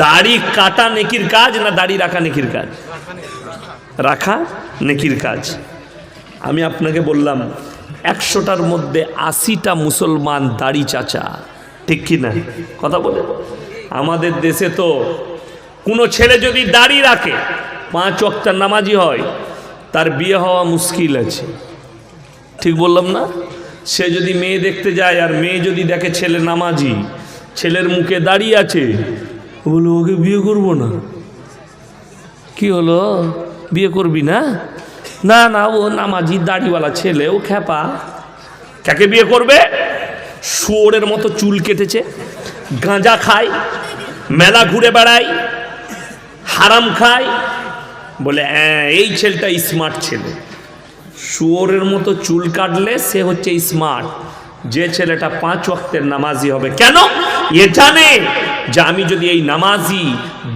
দাড়ি কাটা নেকির কাজ না দাড়ি রাখা নেকির কাজ? রাখা নেকির কাজ। আমি আপনাকে বললাম 100টার মধ্যে 80টা মুসলমান দাড়ি চাচা, ঠিক কি না? কথা বলে আমাদের দেশে তো কোনো ছেলে যদি দাড়ি রাখে 5 ওয়াক্ত নামাজি হয়, তার বিয়ে হওয়া মুশকিল আছে, ঠিক বললাম না? সে যদি মেয়ে দেখতে যায় আর মেয়ে যদি দেখে ছেলে নামাজি, ছেলের মুখে দাড়ি আছে, বলো ওকে বিয়ে করবো না। কি হলো, বিয়ে করবি না? না না, ও নামাজি দাড়িওয়ালা ছেলে, ও খ্যাপা। কাকে বিয়ে করবে? শুয়োরের মতো চুল কেটেছে, গাঁজা খায়, মেলা ঘুরে বেড়ায়, হারাম খায়, বলে হ্যাঁ এই ছেলেটা স্মার্ট ছেলে। শুয়োরের মতো চুল কাটলে সে হচ্ছে স্মার্ট। যে ছেলেটা 5 ওয়াক্তের নামাজি হবে, কেন? এ জানে যে আমি যদি এই নামাজি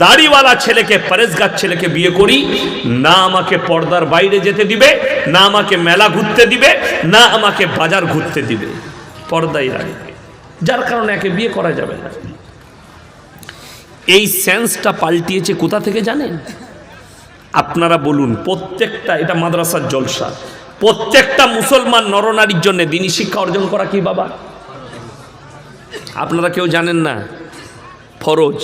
দাড়িওয়ালা ছেলেকে, পরেজগার ছেলেকে বিয়ে করি, না আমাকে পর্দার বাইরে যেতে দিবে, না আমাকে মেলা ঘুরতে দিবে, না আমাকে বাজার ঘুরতে দিবে, পর্দায় রাখবে, যার কারণে একে বিয়ে করা যাবে না। এই সেন্সটা পাল্টিয়েছে কোথা থেকে জানেন? আপনারা বলুন, প্রত্যেকটা, এটা মাদ্রাসার জলসা, প্রত্যেকটা মুসলমান নরনারীর জন্য দিনী শিক্ষা অর্জন করা কি বাবা? আপনারা কেউ জানেন না? ফরজ।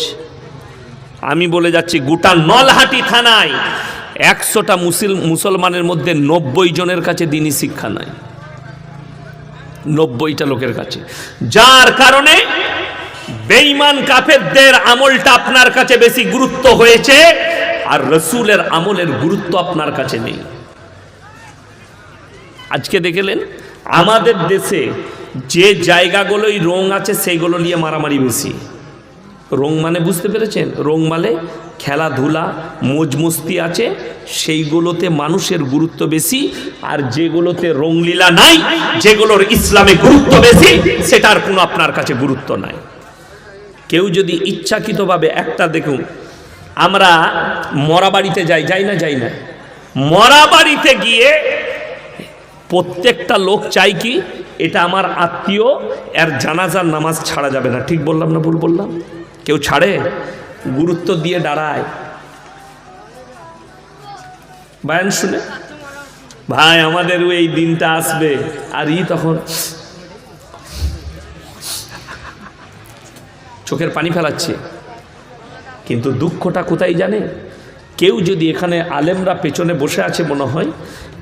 আমি বলে যাচ্ছি, গোটা নলহাটি থানায় 100টা মুসলমানের মধ্যে 90 জনের কাছে দিনী শিক্ষা নাই, 90টা লোকের কাছে। যার কারণে বেঈমান কাফেরদের আমলটা আপনার কাছে বেশি গুরুত্ব হয়েছে, আর রসুলের আমলের গুরুত্ব আপনার কাছে নেই। আজকে দেখলেন আমাদের দেশে যে জায়গাগুলোই রং আছে সেইগুলো নিয়ে মারামারি বেশি। রং মানে বুঝতে পেরেছেন? রং মানে খেলাধুলা, মজমস্তি আছে, সেইগুলোতে মানুষের গুরুত্ব বেশি। আর যেগুলোতে রংলীলা নাই, যেগুলোর ইসলামে গুরুত্ব বেশি, সেটার কোনো আপনার কাছে গুরুত্ব নাই। কেউ যদি ইচ্ছাকৃতভাবে, একটা দেখুন, আমরা মরা বাড়িতে যাই না? মরা বাড়িতে গিয়ে প্রত্যেকটা লোক চাই কি, এটা আমার আত্মীয়, এর জানাজার নামাজ ছাড়া যাবে না। ঠিক বললাম না ভুল বললাম? কেউ ছাড়ে? গুরুত্ব দিয়ে দাঁড়ায় বয়ান শুনে, ভাই আমাদের এই দিনটা আসবে, আর তখন চোখের পানি ফেলাচ্ছে। কিন্তু দুঃখটা কোথায় জানে? কেউ যদি, এখানে আলেমরা পেছনে বসে আছে মনে হয়,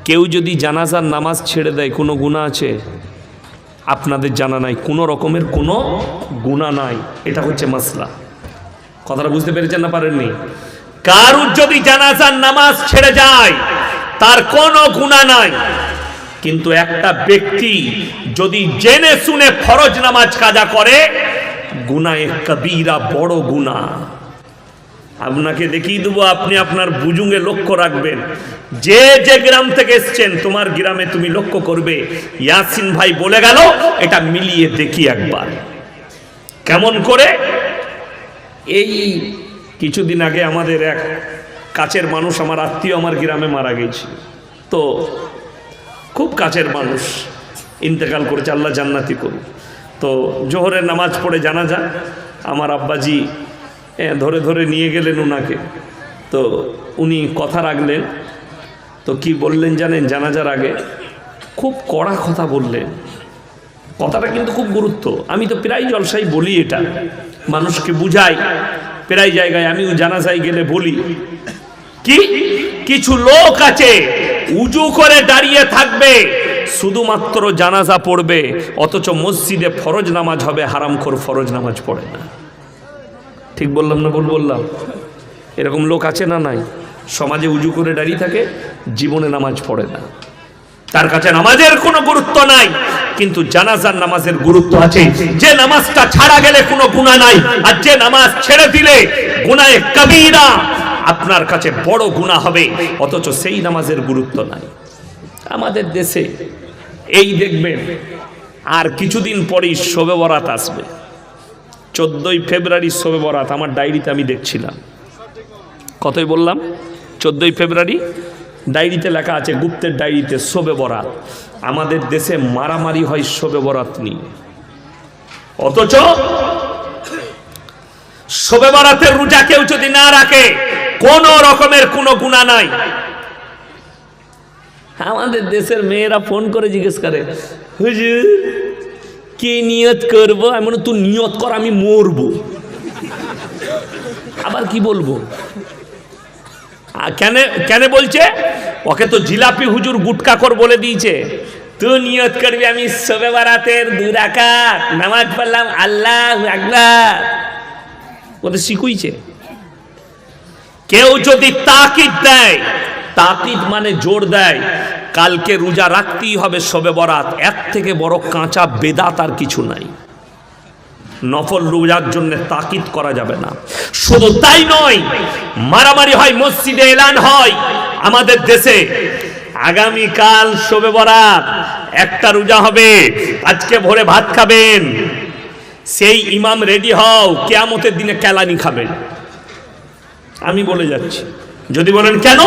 কেউ যদি জানাজার নামাজ ছেড়ে দেয়, কোনো গুনাহ আছে? আপনাদের জানা নাই, কোনো রকমের কোনো গুনাহ নাই। এটা হচ্ছে মাসলা। কথাটা বুঝতে পেরেছেন না পারেননি? কারুর যদি জানাজার নামাজ ছেড়ে যায়, তার কোনো গুনাহ নাই। কিন্তু একটা ব্যক্তি যদি জেনে শুনে ফরজ নামাজ কাজা করে, গুনাহে কবিরা, বড় গুনাহ। আপনাকে দেখিয়ে দেবো, আপনি আপনার বুজুঙ্গে লক্ষ্য রাখবেন। যে যে গ্রাম থেকে এসছেন, তোমার গ্রামে তুমি লক্ষ্য করবে, ইয়াসিন ভাই বলে গেল, এটা মিলিয়ে দেখি একবার কেমন করে। এই কিছুদিন আগে আমাদের এক কাছের মানুষ, আমার আত্মীয়, আমার গ্রামে মারা গেছে। তো খুব কাছের মানুষ, ইন্তেকাল করেছে, আল্লাহ জান্নাতি করুন। তো জোহরের নামাজ পড়ে জানাজা, আমার আব্বাজি ধরে ধরে নিয়ে গেলেন ওনাকে। তো উনি কথা রাখলেন। তো কি বললেন জানেন? জানাজার আগে খুব কড়া কথা বললেন। কথাটা কিন্তু খুব গুরুত্ব। আমি তো প্রায় জলসাই বলি, এটা মানুষকে বুঝাই, প্রায় জায়গায় আমিও জানাজায় গেলে বলি। কি কিছু লোক আছে উজু করে দাঁড়িয়ে থাকবে, শুধুমাত্র জানাজা পড়বে, অথচ মসজিদে ফরজ নামাজ হবে, হারামখোর ফরজ নামাজ পড়ে না। ঠিক বললাম না ভুল বললাম? এরকম লোক আছে না নাই? সমাজে উজু করে দাঁড়িয়ে থাকে, জীবনে নামাজ পড়ে না, তার কাছে নামাজের কোনো গুরুত্ব নাই। কিন্তু জানাজার নামাজের গুরুত্ব আছে। যে নামাজটা ছাড়া গেলে কোনো গুনাহ নাই, আর যে নামাজ ছেড়ে দিলে গুনাহে কবিরা, আপনার কাছে বড় গুনাহ হবে, অথচ সেই নামাজের গুরুত্ব নাই। আমাদের দেশে এই দেখবেন, আর কিছুদিন পরেই শবে বরাত আসবে। 14ই ফেব্রুয়ারি শবে বরাত। আমার ডায়েরিতে আমি দেখছিলাম, কতই বললাম? 14ই ফেব্রুয়ারি ডায়েরিতে লেখা আছে, গুপ্তের ডায়েরিতে, শবে বরাত। আমাদের দেশে মারামারি হয় শবে বরাত নিয়ে, অথচ শবে বরাতের রোজা কেউ যদি না রাখে কোন রকমের কোনো গুনাহ নাই। আমাদের দেশের মেয়েরা ফোন করে জিজ্ঞেস করে, হুজুর কি নিয়ত করব? আমি বলি তুই নিয়ত কর, আমি মরবো। আবার কি বলবো? কেন কেন বলছে? ওকে তো জিলাপি হুজুর গুটকা কর বলে দিয়েছে। তুই নিয়ত করবি আমি শবে বরাতের 2 রাকাত নামাজ পড়লাম, আল্লাহু আকবার। ওদের শিখুইছে। কেউ যদি তাকিদ দেয়, তাকিদ মানে জোর দেয়, কালকে রোজা রাখতেই হবে শবে বরাত, এর থেকে বড় কাঁচা বেদাত আর কিছু নাই। নফল রোজার জন্য তাকিদ করা যাবে না। শুধু তাই নয়, মারামারি হয়, মসজিদে এলান হয় আমাদের দেশে, আগামীকাল শবে বরাত, একটা রোজা হবে, আজকে ভোরে ভাত খাবেন, সেই ইমাম রেডি হও, কিয়ামতের দিনে কেলানি খাবেন। আমি বলে যাচ্ছি। যদি বলেন কেন,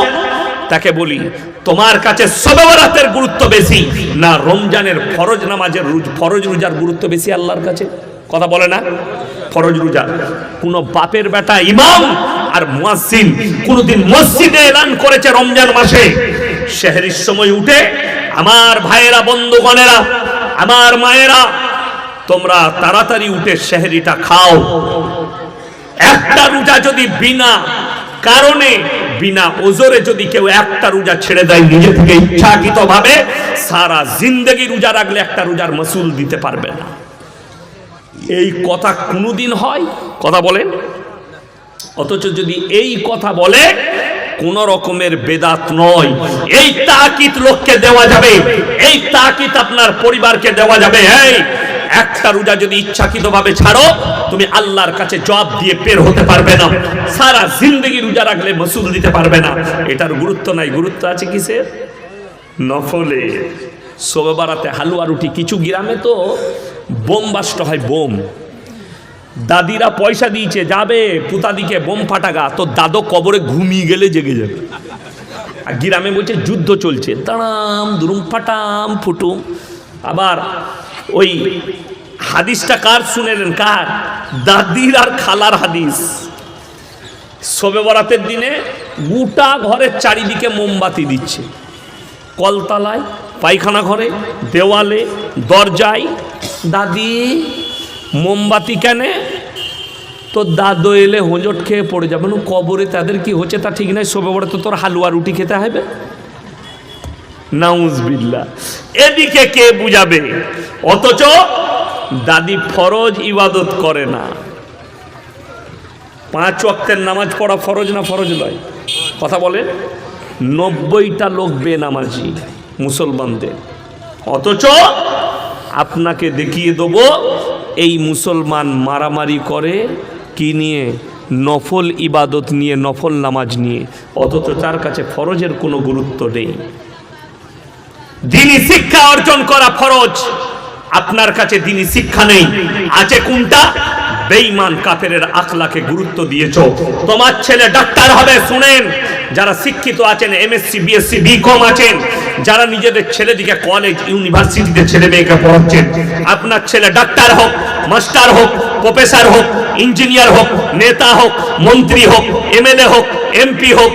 তাকে বলি তোমার কাছে শবে বরাতের গুরুত্ব বেশি না রমজানের ফরজ নামাজের ফরজ রোজার গুরুত্ব বেশি আল্লাহর কাছে? কথা বলে না? ফরজ রোজা কোন বাপের বেটা ইমাম আর মুয়াজ্জিন কোনদিন মসজিদে এলান করেছে রমজান মাসে সেহরির সময় উঠে, আমার ভাইয়েরা, বন্ধুগণেরা, আমার মায়েরা, তোমরা তাড়াতাড়ি উঠে সেহরিটা খাও। একটা রোজা যদি বিনা কারণে, বিনা ওজরে যদি কেউ একটা রোজা ছেড়ে দেয় নিজে থেকে ইচ্ছাকৃত ভাবে, সারা জিন্দেগি রোজা রাখলে একটা রোজার মাসুল দিতে পারবে না। এই কথা কোনোদিন হয়? কথা বলেন। অথচ যদি এই কথা বলে, কোন রকমের বেদাত নয়। এই তাকিদ লোককে দেওয়া যাবে, এই তাকিদ আপনার পরিবারকে দেওয়া যাবে। এই একটা রোজা যদি ইচ্ছাকৃত ভাবে ছাড়ো, তুমি আল্লাহর কাছে জবাব দিয়ে বের হতে পারবে না। সারা জিন্দেগি রোজা রাখলে মাসুল দিতে পারবে না। এটার গুরুত্ব নাই। গুরুত্ব আছে কিসের? নফলে। শবে বরাতে হালুয়া রুটি। কিছু গ্রামে তো বোম বাস্ট হয়, বোম। দাদিরা পয়সা দিয়েছে, যাবে পুতাদিকে বোম ফাটাগা, তো দাদো কবরে ঘুমিয়ে গেলে জেগে যাবে। আর গ্রামে বলছে যুদ্ধ চলছে, তাড়াম দুরুম ফাটাম ফুটুম। আবার ওই হাদিসটা কার শুনেলেন? কার? দাদির আর খালার হাদিস। শবে বরাতের দিনে গোটা ঘরের চারিদিকে মোমবাতি দিচ্ছে, কলতলায়, পায়খানা ঘরে, দেওয়ালে, দরজায়। দাদি মোমবাতি কেন? তো দাদু এলে হোঁজট খেয়ে পড়ে যাবে। কবরে তাদের কি হচ্ছে তা ঠিক নাই, শবে বরাতে তোর হালুয়া রুটি খেতে হবে। নাউজুবিল্লাহ। এদিকে কে বুঝাবে? অথচ দাদি ফরজ ইবাদত করে না। 5 ওয়াক্তের নামাজ পড়া ফরজ না ফরজ নয়? কথা বলে। 90টা লোক বেনামাজি মুসলমানদের। অথচ আপনাকে দেখিয়ে দেবো এই মুসলমান মারামারি করে কি নিয়ে? নফল ইবাদত নিয়ে, নফল নামাজ নিয়ে। অথচ তার কাছে ফরজের কোনো গুরুত্ব নেই। দ্বীনি শিক্ষা অর্জন করা ফরজ, আপনার কাছে দ্বীনি শিক্ষা নেই। আছে কোনটা? বেঈমান কাফেরের আখলাকে গুরুত্ব দিয়েছো। তোমার ছেলে ডাক্তার হবে, শুনেন, যারা শিক্ষিত আছেন, এমএসসি, বিএসসি, বিকম আছেন, যারা নিজেদের ছেলেদিকে কলেজ, ইউনিভার্সিটিতে ছেলে মেয়েকে পড়াচ্ছেন, আপনার ছেলে ডাক্তার হোক, মাস্টার হোক, প্রফেসর হোক, ইঞ্জিনিয়ার হোক, নেতা হোক, মন্ত্রী হোক, এমএলএ হোক, এমপি হোক,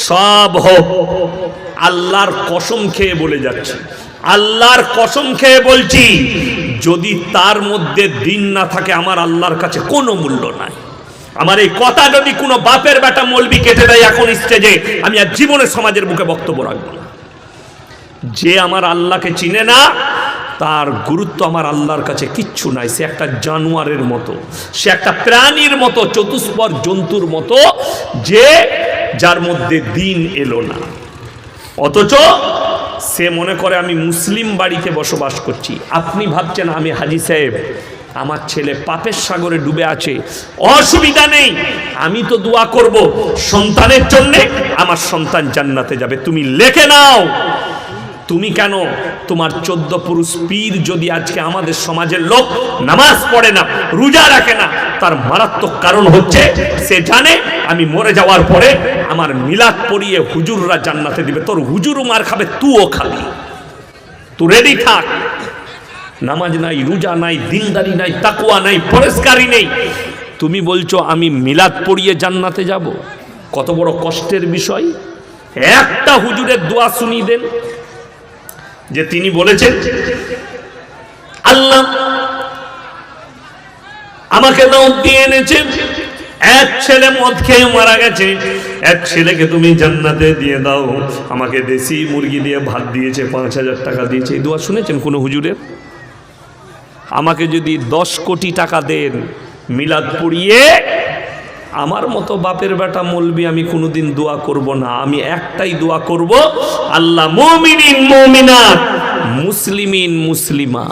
সব হোক, আল্লাহর কসম খেয়ে বলে যাচ্ছি, আল্লাহর কসম খেয়ে বলছি, যদি তার মধ্যে দিন না থাকে, আমার আল্লাহর কাছে কোনো মূল্য নাই। আমার এই কথা যদি কোনো বাপের বেটা মৌলবি কেটে দেয় এখন স্টেজে, আমি আর জীবনে সমাজের মুখে বক্তব্য রাখবো না। যে আমার আল্লাহকে চিনে না, তার গুরুত্ব আমার আল্লাহর কাছে কিচ্ছু নাই। সে একটা জানোয়ারের মতো, সে একটা প্রাণীর মতো, চতুষ্পদ জন্তুর মতো, যে যার মধ্যে দিন এলো না। অথচ সে মনে করে আমি মুসলিম বাড়িতে বসবাস করছি। আপনি ভাবছেন আমি হাজী সাহেব, আমার ছেলে পাপের সাগরে ডুবে আছে, অসুবিধা নেই, আমি তো দোয়া করব সন্তানের জন্যে, আমার সন্তান জান্নাতে যাবে, তুমি লিখে নাও। তুমি কেন? তোমার 14 পুরুষ পীর যদি আজকে আমাদের সমাজের লোক নামাজ পড়ে না, রোজা রাখে না, তার মারাত্মক কারণ হচ্ছে সে জানে আমি মরে যাওয়ার পরে আমার মিলাদ পড়িয়ে হুজুররা জান্নাতে দিবে। তোর হুজুরও মার খাবে, তুইও খাবি, তুই রেডি থাক। নামাজ নাই, রোজা নাই, দিনদারি নাই, তাকওয়া নাই, পরেশকারী নেই, তুমি বলছো আমি মিলাদ পড়িয়ে জান্নাতে যাব। কত বড় কষ্টের বিষয়। একটা হুজুরের দোয়া শুনিয়ে দেন যে তিনি বলেছেন, আল্লাহ আমাকে দাওয়াত দিয়ে এনেছে, এক ছেলে মদ খেয়ে মারা গেছে, এক ছেলেকে তুমি জান্নাতে দিয়ে দাও, আমাকে দেশি মুরগি দিয়ে ভাত দিয়েছে, 5,000 টাকা দিয়েছে। এই দোয়া শুনেছেন কোন হুজুরের? আমাকে যদি 10 কোটি টাকা দেন মিলাদ পড়িয়ে, আমার মতো বাপের বেটা মৌলবি আমি কোনোদিন দোয়া করব না। আমি একটাই দোয়া করব, আল্লাহ মুমিনিন মুমিনাত মুসলিমিন মুসলিমা,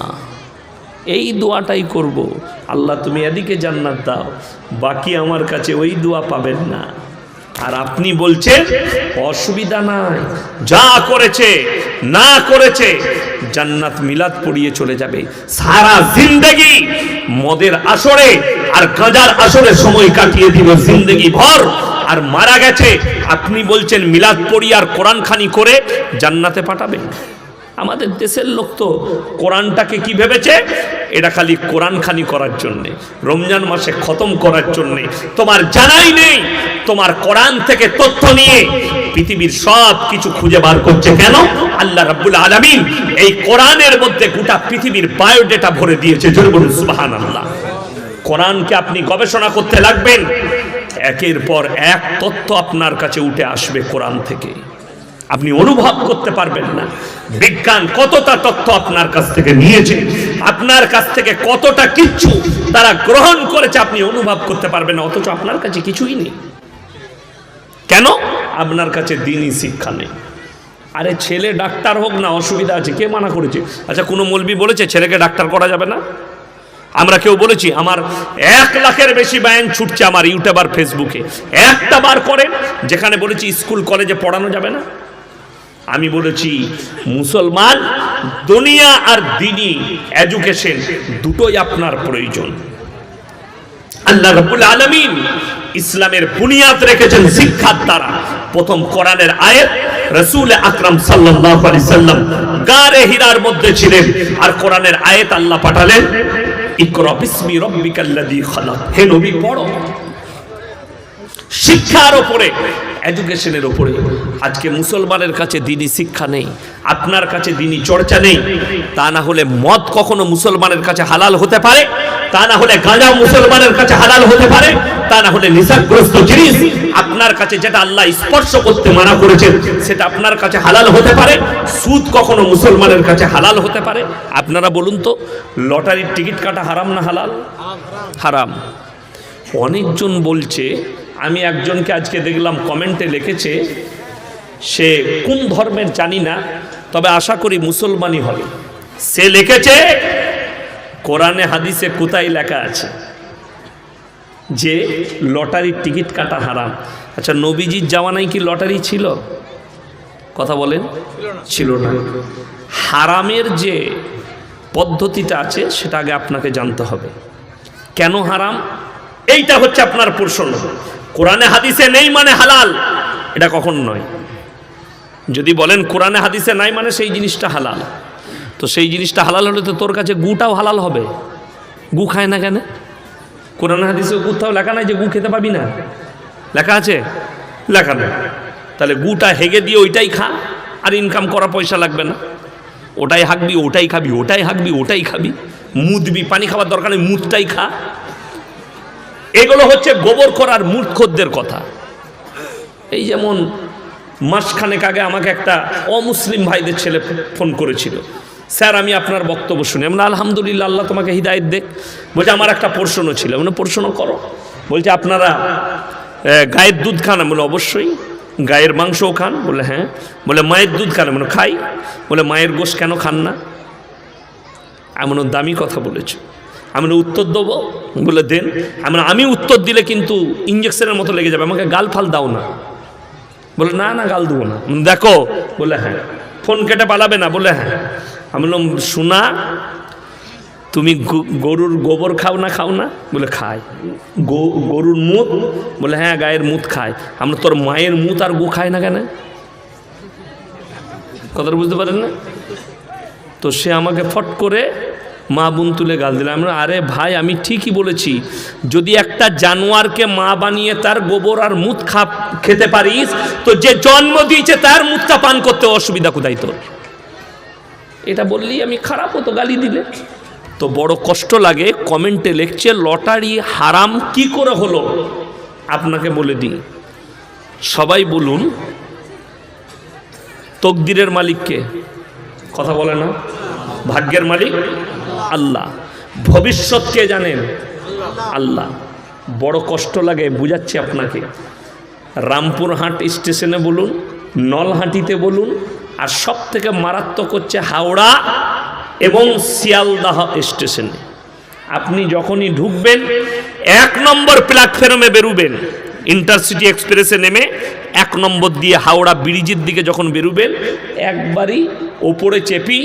এই দোয়াটাই করব। আল্লাহ তুমি এদিকে জান্নাত দাও, বাকি আমার কাছে ওই দোয়া পাবেন না। আর আপনি বলছেন অসুবিধা নাই, যা করেছে না করেছে জান্নাত মিলাদ পড়িয়ে চলে যাবে। সারা জিন্দেগি মদের আসরে আর গাঁজার আসরে সময় কাটিয়ে দিল জিন্দেগি ভর, আর মারা গেছে আপনি বলছেন মিলাদ পড়িয়ে আর কোরআন খানি করে জান্নাতে পাঠাবেন। আমাদের দেশের লোক তো কোরআনটাকে কি ভেবেছে, এটা খালি কোরআন খানি করার জন্যে, রমজান মাসে খতম করার জন্যে। তোমার জানাই নেই তোমার কোরআন থেকে তথ্য নিয়ে পৃথিবীর সব কিছু খুঁজে বার করছে কেন? আল্লাহ রাব্বুল আলামিন এই কোরআনের মধ্যে গোটা পৃথিবীর বায়োডেটা ভরে দিয়েছে। জোরে বলুন সুবহানাল্লাহ। কোরআনকে আপনি গবেষণা করতে লাগবেন, একের পর এক তথ্য আপনার কাছে উঠে আসবে কোরআন থেকে, আপনি অনুভব করতে পারবেন না বিজ্ঞান কতটা তথ্য আপনার কাছ থেকে নিয়েছে, আপনার কাছ থেকে কতটা কিচ্ছু তারা গ্রহণ করেছে, আপনি অনুভব করতে পারবেন না। অথচ আপনার কাছে কিছুই নেই। কেন? আপনার কাছে দ্বীনি শিক্ষা নেই। আরে ছেলে ডাক্তার হোক না, অসুবিধা আছে, কে মানা করেছে? আচ্ছা কোনো মৌলবি বলেছে ছেলেকে ডাক্তার করা যাবে না? আমরা কেউ বলেছি? আমার 1 লাখের বেশি বয়ান ছুটছে আমার ইউটিউব আর ফেসবুকে, একটা বার করেন যেখানে বলেছি স্কুল কলেজে পড়ানো যাবে না। আমি বলেছি মুসলমান দুনিয়া আর দ্বীনি এডুকেশন দুটোই আপনার প্রয়োজন। আল্লাহ রাব্বুল আলামিন ইসলামের বুনিয়াদ রেখেছেন শিক্ষার দ্বারা। প্রথম কোরআনের আয়াত রাসূল আকরাম সাল্লাল্লাহু আলাইহি সাল্লাম গারে হিরার মধ্যে ছিলেন, আর কোরআনের আয়াত আল্লাহ পাঠালেন, ইকরা বিসমি রাব্বিকাল্লাযী খালাক। হে নবী পড়ো। শিক্ষার উপরে, এডুকেশনের উপরে। আজকে মুসলমানের কাছে দ্বীনি শিক্ষা নেই, আপনার কাছে দ্বীনি চর্চা নেই। তা না হলে মদ কখনো মুসলমানের কাছে হালাল হতে পারে, তা না হলে গাঁজা মুসলমানের কাছে হালাল হতে পারে, তা না হলে নেশাগ্রস্ত জিনিস আপনার কাছে যেটা আল্লাহ স্পর্শ করতে মানা করেছেন সেটা আপনার কাছে হালাল হতে পারে। সুদ কখনো মুসলমানের কাছে হালাল হতে পারে? আপনারা বলুন তো, লটারির টিকিট কাটা হারাম না হালাল? হারাম। অনেকজন বলছে, আমি একজনকে আজকে দেখলাম কমেন্টে লিখেছে, সে কোন ধর্মের জানি না, তবে আশা করি মুসলমানই হবে। সে লিখেছে কোরআনে হাদিসে কোথায় লেখা আছে যে লটারির টিকিট কাটা হারাম। আচ্ছা নবীজির জামানায় কি লটারি ছিল? কথা বলেন, ছিল না। হারামের যে পদ্ধতিটা আছে সেটা আগে আপনাকে জানতে হবে। কেন হারাম, এইটা হচ্ছে আপনার প্রশ্ন। কোরআনে হাদিসে নেই মানে হালাল, এটা কখন নয়। যদি বলেন কোরআনে হাদিসে নাই মানে সেই জিনিসটা হালাল, তো সেই জিনিসটা হালাল হলে তো তোর কাছে গুটাও হালাল হবে। গু খায় না কেন? কোরআনে হাদিসে কোথাও লেখা নাই যে গু খেতে পাবি না, লেখা আছে? লেখা নেই। তাহলে গুটা হেগে দিয়ে ওইটাই খা, আর ইনকাম করা পয়সা লাগবে না। ওটাই হাঁকবি, ওটাই খাবি, ওটাই হাঁকবি, ওটাই খাবি, মুদবি, পানি খাবার দরকার নেই, মুদটাই খা। এগুলো হচ্ছে গোবর করার মূর্খদের কথা। এই যেমন মাসখানেক আগে আমাকে একটা অমুসলিম ভাইদের ছেলে ফোন করেছিল, স্যার আমি আপনার বক্তব্য শুনি। আমরা আলহামদুলিল্লাহ, আল্লাহ তোমাকে হিদায়েত দেখ। বলছে আমার একটা প্রশ্ন ছিল। মানে প্রশ্ন করো। বলছে আপনারা গায়ের দুধ খান? বলে অবশ্যই। গায়ের মাংসও খান? বলে হ্যাঁ। বলে মায়ের দুধ খান? মানে খাই। বলে মায়ের গোশত কেন খান না? এমন দামি কথা বলেছে। আমি উত্তর দেবো? বলে দেন। আমি উত্তর দিলে কিন্তু ইঞ্জেকশনের মতো লেগে যাবে, আমাকে গাল ফাল দাও না। বলে না না গাল দেবো না। দেখো? বলে হ্যাঁ। ফোন কেটে পালাবে না? বলে হ্যাঁ। আমি বললাম শোনা, তুমি গরুর গোবর খাও না? খাও না? বলে খাই। গরুর মুত? বলে হ্যাঁ গায়ের মুত খায়। আমরা তোর মায়ের মুত আর গু খায় না কেন? কথাটা বুঝতে পারেন না? তো সে আমাকে ফট করে মা বোন তুলে গাল দিলাম। আমরা আরে ভাই আমি ঠিকই বলেছি, যদি একটা জানোয়ারকে মা বানিয়ে তার গোবর আর মুত খেতে পারিস, তো যে জন্ম দিয়েছে তার মুতটা পান করতে অসুবিধা কোথায় তোর? এটা বললি আমি খারাপ হতো গালি দিলে। তো বড় কষ্ট লাগে, কমেন্টে লিখছে লটারি হারাম কি করে হলো। আপনাকে বলে দিই, সবাই বলুন তকদিরের মালিককে, কথা বলে না? ভাগ্যের মালিক আল্লাহ। ভবিষ্যৎ কে জানেন? আল্লাহ। বড় কষ্ট লাগে, বুঝাচ্ছি আপনাকে। রামপুরহাট স্টেশনে বলুন, নলহাটিতে বলুন, আর সব থেকে মারাত্মক হচ্ছে হাওড়া এবং শিয়ালদাহ স্টেশনে। আপনি যখনই ঢুকবেন 1 নম্বর প্ল্যাটফর্মে বেরুবেন, ইন্টারসিটি এক্সপ্রেসে নেমে 1 নম্বর দিয়ে হাওড়া ব্রিজের দিকে যখন বেরুবেন, একবারই ওপরে চেপি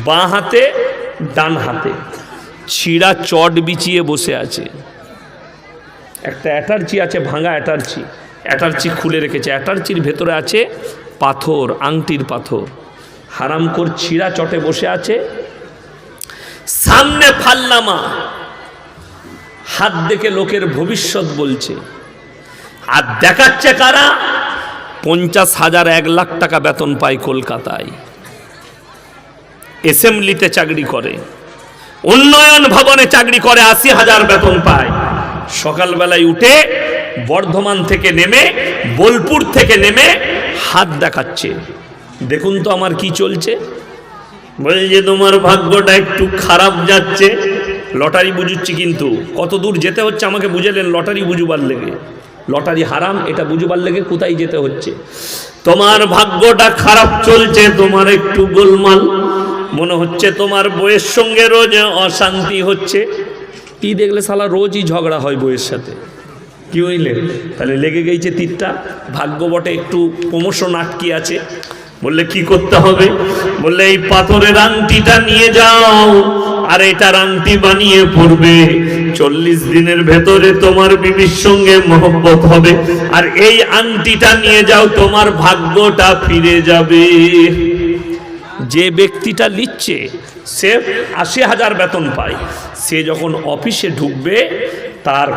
বাঁ হাতে ডান হাতে ছিঁড়া চট বিছিয়ে বসে আছে। একটা অ্যাটার্চি আছে, ভাঙা অ্যাটার্চি, অ্যাটার্চি খুলে রেখেছে, অ্যাটার্চির ভেতরে আছে পাথর, আংটির পাথর। হারামখোর ছিঁড়া চটে বসে আছে, সামনে ফাল্লামা, হাত দেখে লোকের ভবিষ্যৎ বলছে। আর দেখাচ্ছে কারা? 50,000 1 লাখ টাকা বেতন পায় কলকাতায়, অ্যাসেম্বলিতে চাকরি করে, উন্নয়ন ভবনে চাকরি করে, 80,000 বেতন পায়। সকালবেলায় উঠে বর্ধমান থেকে নেমে, বোলপুর থেকে নেমে হাত দেখাচ্ছে, দেখুন তো আমার কি চলছে। বলছে তোমার ভাগ্যটা একটু খারাপ যাচ্ছে। লটারি বুঝুচ্ছি, কিন্তু কত দূর যেতে হচ্ছে আমাকে বুঝালেন? লটারি বুঝুবার লেগে, লটারি হারাম এটা বুঝবার লেগে কোথায় যেতে হচ্ছে। তোমার ভাগ্যটা খারাপ চলছে, তোমার একটু গোলমাল মনে হচ্ছে, তোমার বউয়ের সঙ্গে রোজ অশান্তি হচ্ছে। কি দেখলে শালা রোজই ঝগড়া হয় বউয়ের সাথে, কি হইলে? তাহলে লেগে গেছে তীরটা। ভাগ্য বটে একটু প্রমোশন আটকে আছে। বললে কি করতে হবে? বললে এই পাথরের আংটিটা নিয়ে যাও, আর এটার আংটি বানিয়ে পড়বে। 40 দিনের ভেতরে তোমার বিবির সঙ্গে মহব্বত হবে, আর এই আংটিটা নিয়ে যাও, তোমার ভাগ্যটা ফিরে যাবে। যে ব্যক্তিটা লিখছে সে 80,000 বেতন পায়, সে যখন অফিসে ঢুকবে তার